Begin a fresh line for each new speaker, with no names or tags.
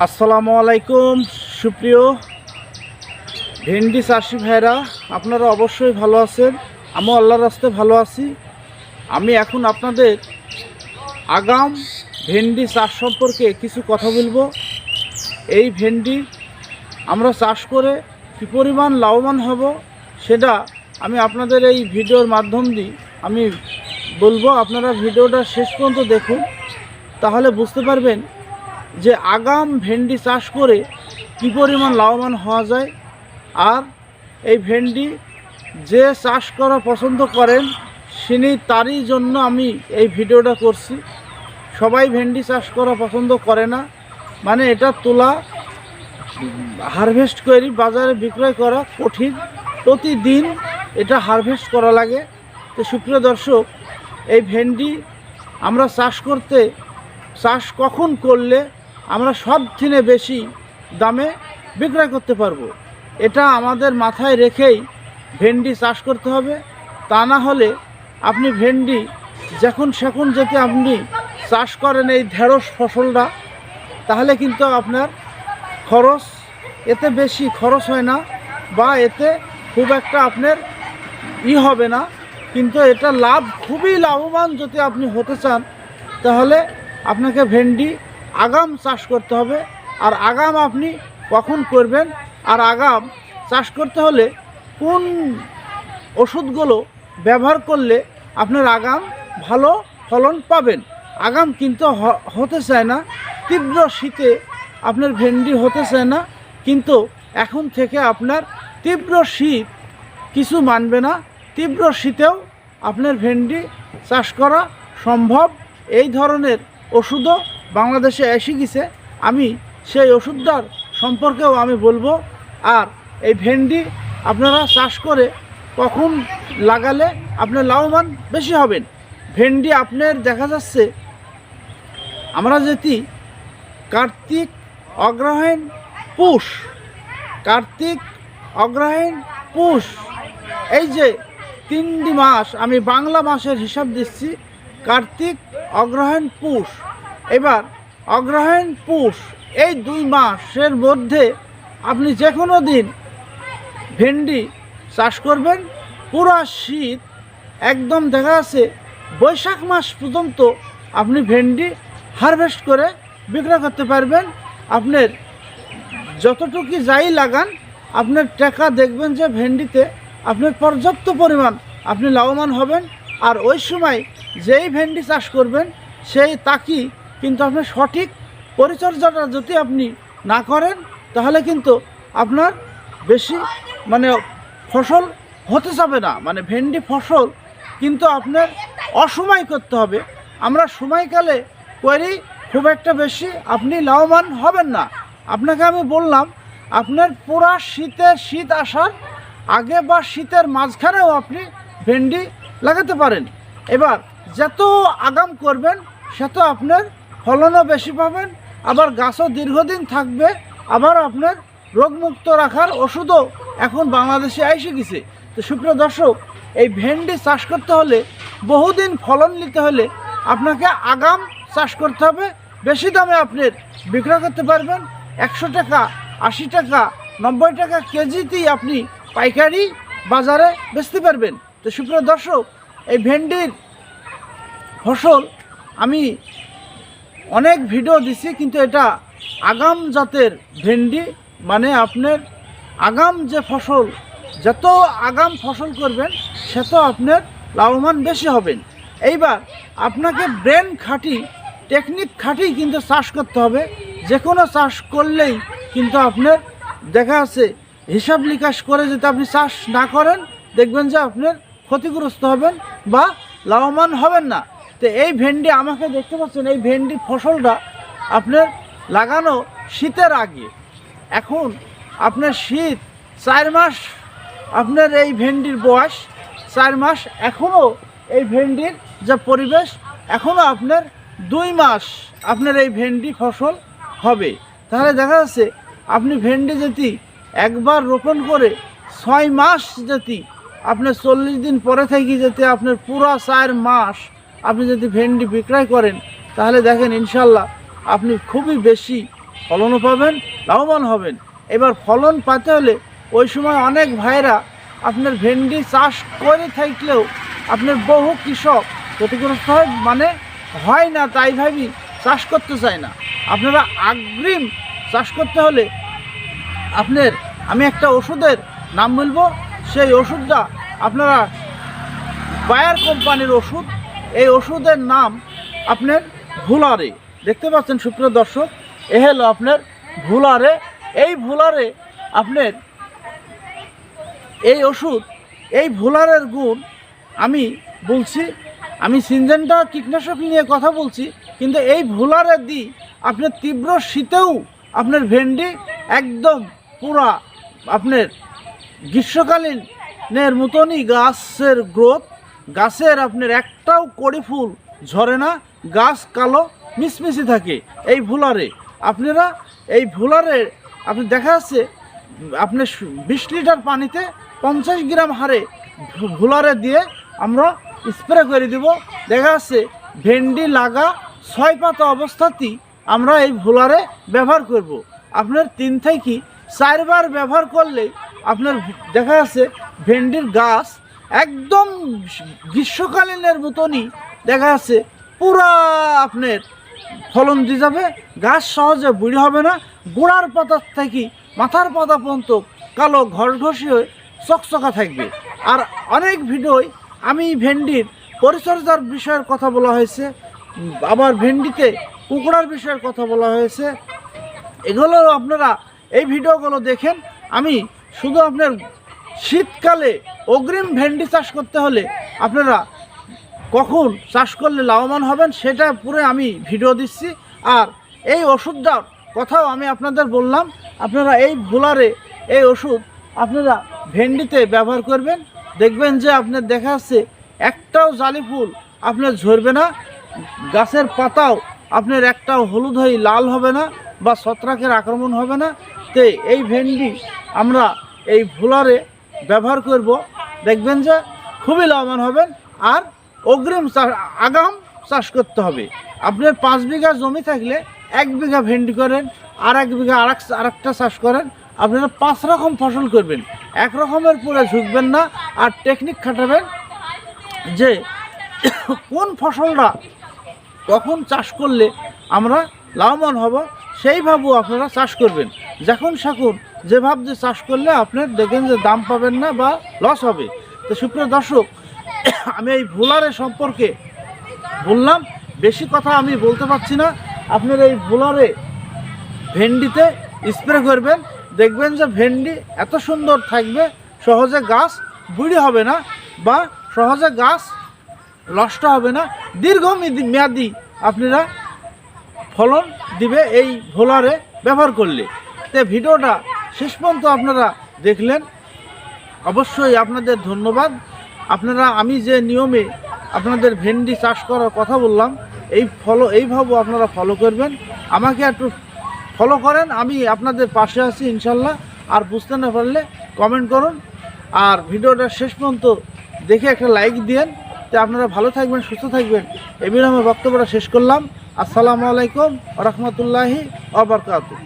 আসসালামু আলাইকুম সুপ্রিয় ভেন্ডি চাষি ভাইরা, আপনারা অবশ্যই ভালো আছেন। আমিও আল্লাহর রাস্তায় ভালো আছি। আমি এখন আপনাদের আগাম ভেন্ডি চাষ সম্পর্কে কিছু কথা বলবো। এই ভেন্ডি আমরা চাষ করে কী পরিমাণ লাভবান হব সেটা আমি আপনাদের এই ভিডিওর মাধ্যম দিয়ে আমি বলবো। আপনারা ভিডিওটা শেষ পর্যন্ত দেখুন, তাহলে বুঝতে পারবেন যে আগাম ভেন্ডি চাষ করে কী পরিমাণ লাভবান হওয়া যায়। আর এই ভেন্ডি যে চাষ করা পছন্দ করেন তারই জন্য আমি এই ভিডিওটা করছি। সবাই ভেন্ডি চাষ করা পছন্দ করে না, মানে এটা তোলা হারভেস্ট করে বাজারে বিক্রয় করা কঠিন। প্রতিদিন এটা হারভেস্ট করা লাগে। তো সুপ্রিয় দর্শক, এই ভেন্ডি আমরা চাষ কখন করলে আমরা সব থেকে বেশি দামে বিক্রয় করতে পারবো, এটা আমাদের মাথায় রেখেই ভেন্ডি চাষ করতে হবে। তা না হলে আপনি ভেন্ডি যখন যদি আপনি চাষ করেন এই ঢেঁড়স ফসলটা, তাহলে কিন্তু আপনার খরচ এতে বেশি খরচ হয় না, বা এতে খুব একটা আপনার হবে না। কিন্তু এটা খুবই লাভবান যদি আপনি হতে চান, তাহলে আপনাকে ভেন্ডি আগাম চাষ করতে হবে। আর আগাম আপনি কখন করবেন, আর আগাম চাষ করতে হলে কোন ওষুধগুলো ব্যবহার করলে আপনার আগাম ভালো ফলন পাবেন। আগাম কিন্তু হতে চায় না, তীব্র শীতে আপনার ভেন্ডি হতে চায় না, কিন্তু এখন থেকে আপনার তীব্র শীত কিছু মানবে না। তীব্র শীতেও আপনার ভেন্ডি চাষ করা সম্ভব। এই ধরনের ওষুধও বাংলাদেশে এসে গেছে, আমি সেই ওষুধটার সম্পর্কেও আমি বলবো। আর এই ভেন্ডি আপনারা চাষ করে কখন লাগালে আপনার লাভবান বেশি হবেন। ভেন্ডি আপনার দেখা যাচ্ছে আমরা যদি কার্তিক অগ্রহায়ণ পুষ এই যে 3টি মাস, আমি বাংলা মাসের হিসাব দিচ্ছি, কার্তিক অগ্রহায়ণ পুষ। এবার অগ্রহায়ণ পুষ এই 2 মাসের মধ্যে আপনি যে কোনো দিন ভেন্ডি চাষ করবেন। পুরো শীত একদম দেখা যাচ্ছে বৈশাখ মাস পর্যন্ত আপনি ভেন্ডি হারভেস্ট করে বিক্রয় করতে পারবেন। আপনার যতটুকু যাই লাগান আপনার টাকা দেখবেন যে ভেন্ডিতে আপনার পর্যাপ্ত পরিমাণ আপনি লাভবান হবেন। আর ওই সময় যেই ভেন্ডি চাষ করবেন তাকে কিন্তু আপনার সঠিক পরিচর্যাটা যদি আপনি না করেন, তাহলে কিন্তু আপনার বেশি ফসল হতে যাবে না। ভেন্ডি ফসল কিন্তু আপনার অসময় করতে হবে। আমরা সময়কালে করি খুব একটা বেশি আপনি লাভবান হবেন না। আপনাকে আমি বললাম আপনার পুরা শীত আসার আগে বা শীতের মাঝখানেও আপনি ভেন্ডি লাগাতে পারেন। এবার যত আগাম করবেন সেত আপনার ফলনও বেশি পাবেন, আবার গাছও দীর্ঘদিন থাকবে। আবার আপনার রোগমুক্ত রাখার ওষুধও এখন বাংলাদেশে এসে গেছে। তো সুপ্রিয় দর্শক, এই ভেন্ডি চাষ করতে হলে, বহুদিন ফলন নিতে হলে আপনাকে আগাম চাষ করতে হবে। বেশি দামে আপনার বিক্রয় করতে পারবেন। 100 টাকা, 80 টাকা, 90 টাকা কেজিতেই আপনি পাইকারি বাজারে বেচতে পারবেন। তো সুপ্রিয় দর্শক, এই ভেন্ডির ফসল আমি অনেক ভিডিও দিছি, কিন্তু এটা আগাম জাতের ভেন্ডি, আপনার আগাম যে ফসল, যত আগাম ফসল করবেন সেত আপনার লাভবান বেশি হবেন। এইবার আপনাকে ব্রেন খাটি, টেকনিক খাটি কিন্তু চাষ করতে হবে। যে কোনো চাষ করলেই কিন্তু আপনার দেখা আছে হিসাব নিকাশ করে যদি আপনি চাষ না করেন, দেখবেন যে আপনার ক্ষতিগ্রস্ত হবেন বা লাভবান হবেন না। তো এই ভেন্ডি আমাকে দেখতে পাচ্ছেন, এই ভেন্ডি ফসলটা আপনার লাগানো শীতের আগে। এখন আপনার শীত 4 মাস, আপনার এই ভেন্ডির বয়স 4 মাস। এখনও এই ভেন্ডির যে পরিবেশ, এখনও আপনার 2 মাস আপনার এই ভেন্ডি ফসল হবে। তাহলে দেখা যাচ্ছে আপনি ভেন্ডি যদি একবার রোপণ করে 6 মাস যদি আপনার 40 দিন পরে থেকে যদি আপনার পুরো 4 মাস আপনি যদি ভেন্ডি বিক্রয় করেন, তাহলে দেখেন ইনশাল্লাহ আপনি খুবই বেশি ফলনও পাবেন, লাভবান হবেন। এবার ফলন পাতে হলে ওই সময় অনেক ভাইরা আপনার ভেন্ডি চাষ করে থাকলেও আপনার বহু কৃষক ক্ষতিগ্রস্ত হয়, মানে হয় না তাই ভাবি চাষ করতে চায় না। আপনারা অগ্রিম চাষ করতে হলে আপনার আমি একটা ওষুধের নাম বলবো, সেই ওষুধটা আপনারা বায়ার কোম্পানির ওষুধ, এই ওষুধের নাম আপনার ভুলারে। দেখতে পাচ্ছেন সুপ্রিয় দর্শক, এ হলো আপনার ভুলারে। এই ভুলারে আপনার এই ওষুধ, এই ভুলারের গুণ আমি বলছি, আমি সিনজেন্টা কীটনাশক নিয়ে কথা বলছি, কিন্তু এই ভুলারে দিই আপনার তীব্র শীতেও আপনার ভেন্ডি একদম পুরা আপনার গ্রীষ্মকালীনের মতনই গাছের গ্রোথ, গাছের আপনার একটাও কড়ি ফুল ঝরে না, গাছ কালো মিশমিশি থাকে এই ভুলারে। আপনারা এই ভুলারে আপনি দেখা যাচ্ছে আপনার 20 লিটার পানিতে 50 গ্রাম হারে ভুলারে দিয়ে আমরা স্প্রে করে দেব। দেখা যাচ্ছে ভেন্ডি লাগা 6 পাতা অবস্থাতেই আমরা এই ভুলারে ব্যবহার করব। আপনার 3 থেকে 4 বার ব্যবহার করলে আপনার দেখা যাচ্ছে ভেন্ডির গাছ একদম গ্রীষ্মকালীনের মতনই দেখা যাচ্ছে পুরা আপনার ফলন দিয়ে যাবে। গাছ সহজে বুড়ি হবে না, গোড়ার পাতার থেকে মাথার পাতা পর্যন্ত কালো ঘষঘষি হয়ে চকচকা থাকবে। আর অনেক ভিডিওয় আমি ভেন্ডির পরিচর্যার বিষয়ের কথা বলা হয়েছে, আবার ভেন্ডিতে কুকুড়ার বিষয়ের কথা বলা হয়েছে। এগুলো আপনারা এই ভিডিওগুলো দেখেন। আমি শুধু আপনার শীতকালে অগ্রিম ভেন্ডি চাষ করতে হলে আপনারা কখন চাষ করলে লাভবান হবেন সেটা পুরো আমি ভিডিও দিচ্ছি। আর এই ওষুধটার কথাও আমি আপনাদের বললাম, আপনারা এই ভুলারে এই ওষুধ আপনারা ভেন্ডিতে ব্যবহার করবেন। দেখবেন যে আপনার দেখা যাচ্ছে একটাও জালি ফুল আপনার ঝরবে না, গাছের পাতাও আপনার একটাও হলুদ হয়ে লাল হবে না বা ছত্রাকের আক্রমণ হবে না। তো এই ভেন্ডি আমরা এই ভুলারে ব্যবহার করব, দেখবেন যে খুবই লাভবান হবেন। আর অগ্রিম আগাম চাষ করতে হবে। আপনার 5 বিঘা জমি থাকলে 1 বিঘা ভেন্ডি করেন, আর 1 বিঘা আরেকটা চাষ করেন। আপনারা 5 রকম ফসল করবেন, এক রকমের পুরো ঝুঁকবেন না। আর টেকনিক খাটাবেন যে কোন ফসলটা কখন চাষ করলে আমরা লাভবান হব, সেইভাবেও আপনারা চাষ করবেন। যখন সাকুন যেভাবে যে চাষ করলে আপনার দেখেন যে দাম পাবেন না বা লস হবে। তো সুপ্রিয় দর্শক, আমি এই ভুলারের সম্পর্কে বললাম, বেশি কথা আমি বলতে পারছি না। আপনার এই ভুলারে ভেন্ডিতে স্প্রে করবেন, দেখবেন যে ভেন্ডি এত সুন্দর থাকবে, সহজে গাছ বুড়ি হবে না বা সহজে গাছ নষ্ট হবে না, দীর্ঘমেয়াদী আপনারা ফলন দিবে এই ভোলারে ব্যবহার করলে। তো ভিডিওটা শেষ পর্যন্ত আপনারা দেখলেন, অবশ্যই আপনাদের ধন্যবাদ। আপনারা আমি যে নিয়মে আপনাদের ভেন্ডি চাষ করার কথা বললাম, এইভাবে আপনারা ফলো করবেন। আমাকে একটু ফলো করেন, আমি আপনাদের পাশে আছি ইনশাল্লাহ। আর বুঝতে না পারলে কমেন্ট করুন, আর ভিডিওটা শেষ পর্যন্ত দেখে একটা লাইক দিন। তো আপনারা ভালো থাকবেন, সুস্থ থাকবেন। এই বিরামে বক্তব্যটা শেষ করলাম। আসসালামু আলাইকুম ওয়া রাহমাতুল্লাহি ওয়া বারাকাতুহু।